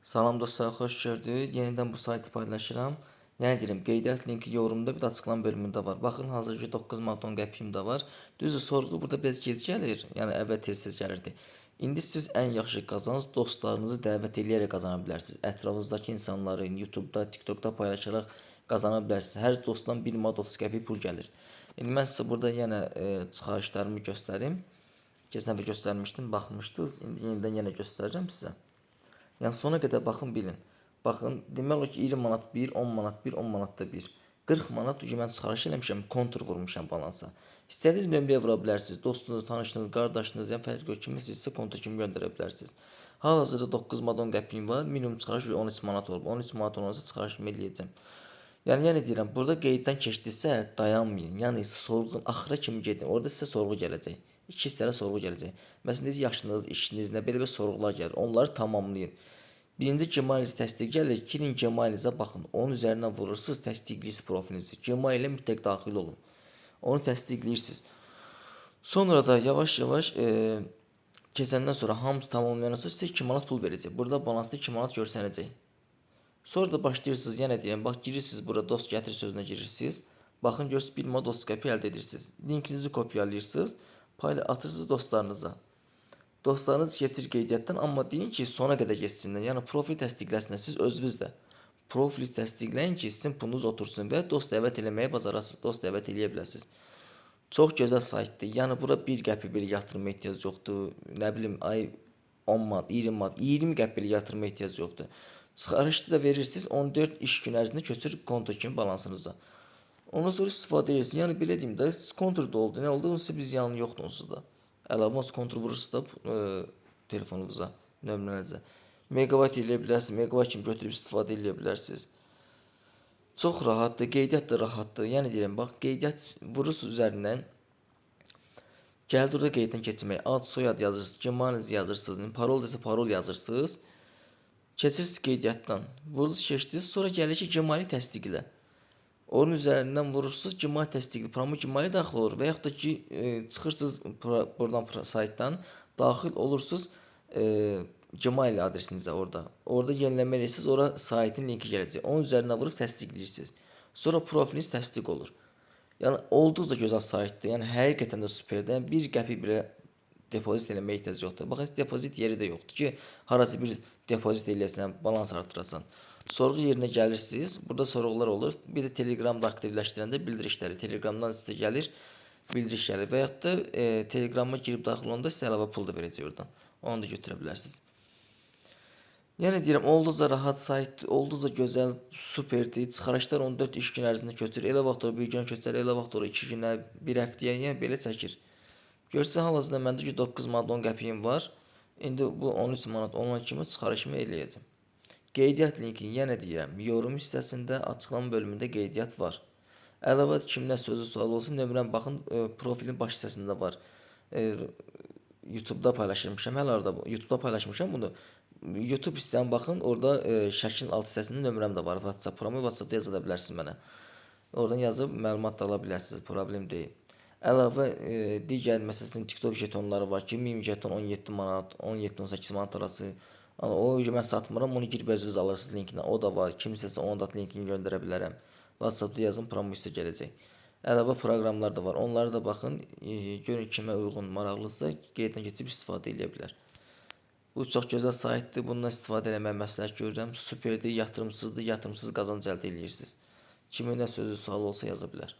Salam dostlar, xoş gördük. Yenidən bu saytı paylaşıram. Yəni deyirəm, qeydiyyat linki yorumda bir də açıqlama bölümündə var. Baxın, hazırki 9 manat 10 qəpiyim də var. Düzdür, sorğu burada biraz gec gəlir. Yəni əvvəl tez-tez gəlirdi. İndi siz ən yaxşı qazanc dostlarınızı dəvət edərək qazana bilərsiniz. Ətrafınızdakı insanları YouTube-da, TikTok-da paylaşaraq qazana bilərsiniz. Hər dostdan 1 manat 30 qəpik pul gəlir. İndi mən sizə burada yenə çıxarışlarımı göstərim. Keçən dəfə göstərmişdim, baxmışdınız. İndi yenidən yenə göstərəcəm sizə. Yəni sona qədər baxın, bilin. Baxın, demək olar ki 20 manat 1, 10 manat 1, 10 manat da 1. 40 manat ki mən çıxarış eləmişəm, kontur vurmuşam balansa. İstədiyiniz nömrəyə vura bilərsiniz. Dostunuz, tanışınız, qardaşınız, yəni fərqi yox, kimi istəyirsə kontur kimi göndərə bilərsiniz. Hal-hazırda 9 manat 10 qəpiyim var. Minimum çıxarış 13 manat olub. 13 manat olunca çıxarışımı eləyəcəm. Yəni deyirəm, burada qeyddən keçdinizsə dayanmayın. Yəni sorğu axıra kimi gedin. Orada sizə sorğu gələcək. 2 hissələ sorğu gələcək. Məsələn, necə yaşınız, işiniz, nə belə sorğular gəlir. Onları tamamlayın. Birinci Gmail-inizi təsdiq gəlir. Girin Gmail-inizə baxın. Onun üzərindən vurursunuz, təsdiqləyirsiniz profilinizi. Gmail ilə mütləq daxil olun. Onu təsdiqləyirsiniz. Sonra da yavaş-yavaş keçəndən sonra hamısı tamamlayandan sonra sizə 2 manat pul verəcək. Burada balansda 2 manat görsənəcək. Sonra da başlayırsınız, yenə deyirəm, bax girirsiniz bura dost gətir sözünə girirsiniz. Baxın görürsünüz 1 manat 30 qəpik əldə edirsiniz. Linkinizi kopyalayırsınız, atırsınız dostlarınıza. Dostlarınız keçir qeydiyyatdan, amma deyin ki sona qədər geçsinlər. Yəni profil təsdiqləsinlər. Siz özünüz də profili təsdiqləyin ki, sizin pulunuz otursun və dost dəvət eləməyi bacarasınız. Dost dəvət eləyə bilərsiniz. Çox gözəl saytdır. Yəni bura 1 qəpik belə yatırma ehtiyac yoxdur. Nə bilim ay 10 manat, 20 manat, 20 qəpik belə yatırma ehtiyac yoxdur. Çıxarışda da verirsiniz 14 iş gün ərzində köçür konto kimi balansınıza. Ondan sonra istifadə edirsiniz. Yəni belə deyim də, konturda oldu. Nə oldu? Onsuz biz yanı yoxdur onsuz da. Əlavə olsa kontur vurursunuz da telefonunuza, nömrənizə. Megabayt eləyə bilərsiniz. Megabayt kimi götürüb istifadə eləyə bilərsiniz. Çox rahatdır, qeydiyyat da rahatdır. Yəni deyirəm, bax qeydiyyat vurursunuz üzərindən. Gəldi orada qeyddən keçmək. Ad, soyad yazırsınız, Gmail yazırsınız, parol desə parol yazırsınız. Keçirsiniz qeydiyyatdan. Vurursunuz, keçdiniz, sonra gəlir ki Gmail təsdiqlə. Onun üzərindən vurursunuz, Gmail təsdiqli, promo Gmail daxil olur və yaxud da ki çıxırsınız buradan saytdan, daxil olursunuz Gmail adresinizə orada. Orada yeniləmə edirsiniz, ora saytın linki gələcək. Onun üzərinə vurub təsdiqləyirsiniz. Sonra profiliniz təsdiq olur. Yəni olduqca gözəl saytdır. Yəni həqiqətən də superdir. Yəni 1 qəpik belə depozit eləməyə ehtiyac yoxdur. Baxın, depozit yeri də yoxdur ki, harası bir depozit eləyəsən, balans artırasan. Sorğu yerinə gəlirsiniz. Burada sorğular olur. Bir də Telegramda aktivləşdirəndə bildirişləri. Telegramdan sizə gəlir, bildiriş gəlir və yaxud da Telegrama girib daxil olanda sizə əlavə pul da verəcək oradan. Onu da götürə bilərsiniz. Yəni deyirəm, olduqca rahat sayt, olduqca gözəl, superdir. Çıxarışlar 14 iş gün ərzində köçür. Elə vaxt o bir gün köçər, elə vaxt o 2 günə, 1 həftəyə, yəni belə çəkir. Görsən hal-hazırda məndə ki 9 manat 10 qəpiyim var. İndi bu 13 manat olan kimi çıxarışımı eləyəcəm. Qeydiyyat linki yenə deyirəm, yorum hissəsində, açıqlama bölümündə qeydiyyat var. Əlavə kimdən sözü sual olsun, nömrəm baxın, profilin baş hissəsində var. YouTube-da paylaşmışam, hələ arada YouTube-da paylaşmışam bunu. YouTube hissəsinə baxın, orada şəklin alt hissəsində nömrəm də var. WhatsApp promo, WhatsApp-da yaza da bilərsiniz mənə. Oradan yazıb məlumat da ala bilərsiniz, problem deyil. Əlavə digər məsələn TikTok jetonları var ki, 1000 jeton 17 manat, 17-18 manat arası. O mən satmıram, onu girib özünüz alırsınız linkinə. O da var. Kimsəsə onun da linkini göndərə bilərəm. WhatsApp-da yazın, promo hissə gələcək. Əlavə proqramlar da var. Onları da baxın, görün kimə uyğun, maraqlısa qeyddən keçib istifadə edə bilər. Bu çox gözəl saytdır. Bundan istifadə etməyi məsləhət görürəm. Superdir, yatırımsızdır, yatırımsız qazanc əldə edirsiniz. Kimin nə sözü sual olsa yaza bilər.